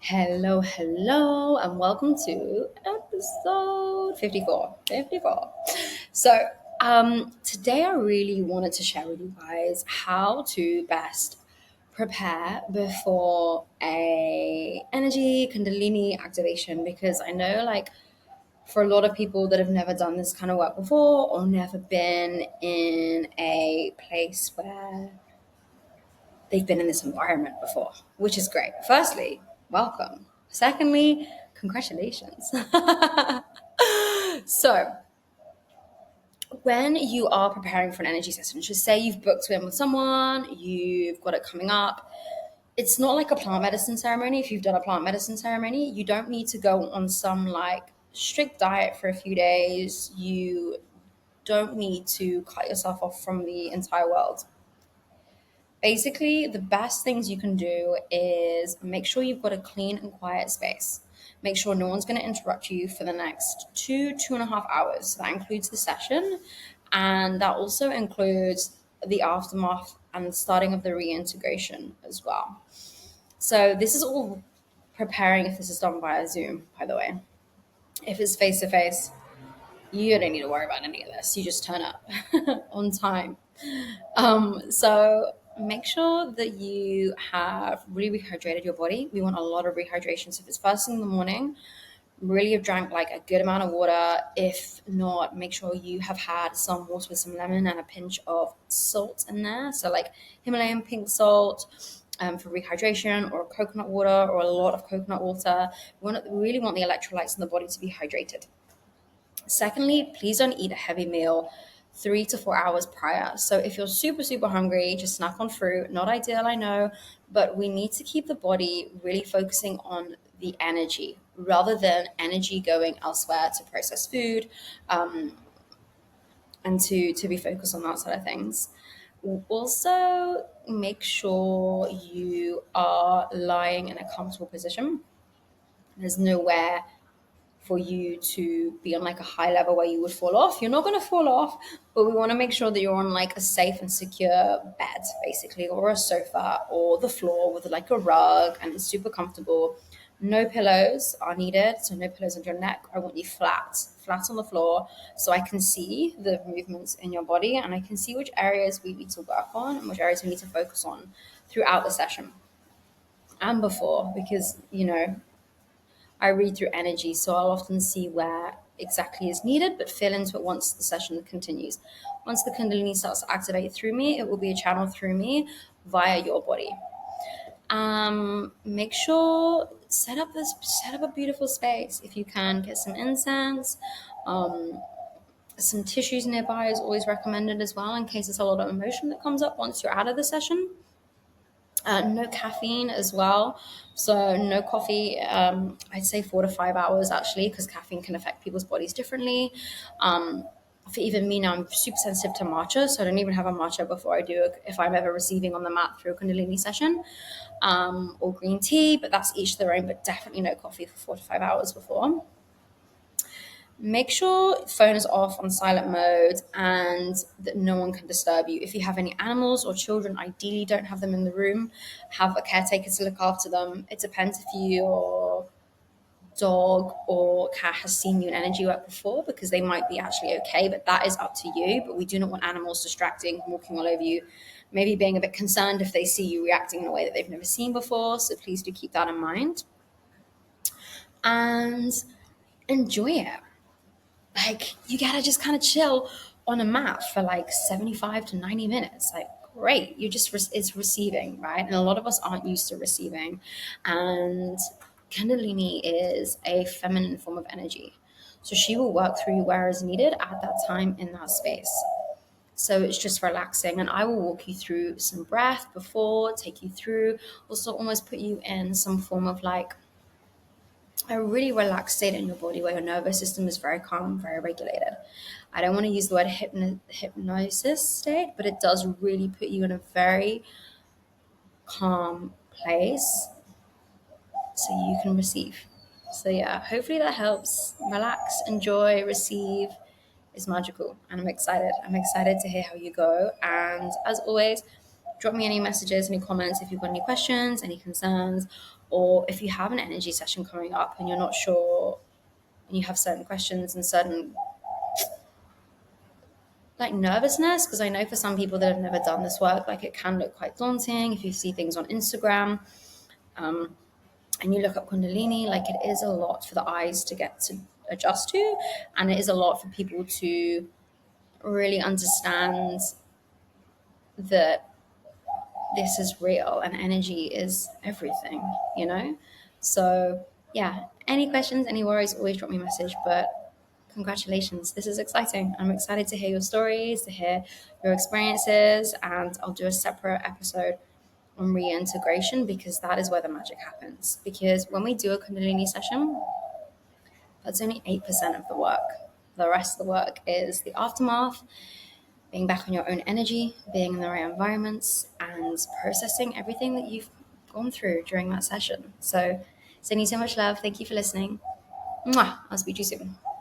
Hello, and welcome to episode 54. 54. So, today I really wanted to share with you guys how to best prepare before a energy Kundalini activation, because I know, like, for a lot of people that have never done this kind of work before or never been in a place where they've been in this environment before, which is great. Firstly, welcome. Secondly, congratulations. So, when you are preparing for an energy session, just say you've booked in with someone, you've got it coming up. It's not like a plant medicine ceremony. If you've done a plant medicine ceremony, you don't need to go on some like strict diet for a few days. You don't need to cut yourself off from the entire world. Basically, the best things you can do is make sure you've got a clean and quiet space. Make sure no one's going to interrupt you for the next 2.5 hours. So that includes the session, and that also includes the aftermath and the starting of the reintegration as well. So this is all preparing if this is done via Zoom, by the way. If it's face to face, you don't need to worry about any of this. You just turn up on time. So make sure that you have really rehydrated your body. We want a lot of rehydration. So if it's first thing in the morning, really have drank like a good amount of water. If not, make sure you have had some water with some lemon and a pinch of salt in there. So like Himalayan pink salt. For rehydration, or coconut water, or a lot of coconut water. We really want the electrolytes in the body to be hydrated. Secondly, please don't eat a heavy meal 3 to 4 hours prior. So if you're super hungry, just snack on fruit. Not ideal, I know, but we need to keep the body really focusing on the energy rather than energy going elsewhere to process food, and to be focused on that side of things. Also, make sure you are lying in a comfortable position. There's nowhere for you to be on like a high level where you would fall off. You're not going to fall off, but we want to make sure that you're on like a safe and secure bed, basically, or a sofa or the floor with like a rug, and it's super comfortable. No pillows are needed, so no pillows on your neck. I want you flat on the floor, so I can see the movements in your body and I can see which areas we need to work on and which areas we need to focus on throughout the session and before, because I read through energy, so I'll often see where exactly is needed, but fill into it once the session continues. Once the Kundalini starts to activate through me, it will be a channel through me via your body. Make sure set up a beautiful space. If you can, get some incense. Some tissues nearby is always recommended as well, in case there's a lot of emotion that comes up once you're out of the session. No caffeine as well. So no coffee. I'd say 4 to 5 hours actually, because caffeine can affect people's bodies differently. For even me now, I'm super sensitive to matcha, so I don't even have a matcha before I do it if I'm ever receiving on the mat through a Kundalini session, or green tea. But that's each their own. But definitely no coffee for 4 to 5 hours before. Make sure phone is off on silent mode and that no one can disturb you. If you have any animals or children, ideally don't have them in the room. Have a caretaker to look after them. It depends if your dog or cat has seen you in energy work before, because they might be actually okay, but that is up to you. But we do not want animals distracting, walking all over you, maybe being a bit concerned if they see you reacting in a way that they've never seen before. So please do keep that in mind and enjoy it. Like, you gotta just kind of chill on a mat for like 75 to 90 minutes. Like, great, you just it's receiving, right? And a lot of us aren't used to receiving, and Kundalini is a feminine form of energy, so she will work through you where is needed at that time in that space. So it's just relaxing, and I will walk you through some breath before, take you through, also almost put you in some form of like a really relaxed state in your body where your nervous system is very calm, very regulated. I don't want to use the word hypnosis state, but it does really put you in a very calm place so you can receive. So, yeah, hopefully that helps. Relax, enjoy, receive. It's magical, and I'm excited. I'm excited to hear how you go. And as always, drop me any messages, any comments if you've got any questions, any concerns, or if you have an energy session coming up and you're not sure and you have certain questions and certain like nervousness, because I know for some people that have never done this work, like it can look quite daunting if you see things on Instagram, and you look up Kundalini, like it is a lot for the eyes to get to adjust to, and it is a lot for people to really understand that this is real and energy is everything, you know? So, yeah, any questions, any worries, always drop me a message. But congratulations, this is exciting. I'm excited to hear your stories, to hear your experiences, and I'll do a separate episode on reintegration because that is where the magic happens. Because when we do a Kundalini session, that's only 8% of the work. The rest of the work is the aftermath, being back on your own energy, being in the right environments, and processing everything that you've gone through during that session. So, sending you so much love. Thank you for listening. Mwah! I'll speak to you soon.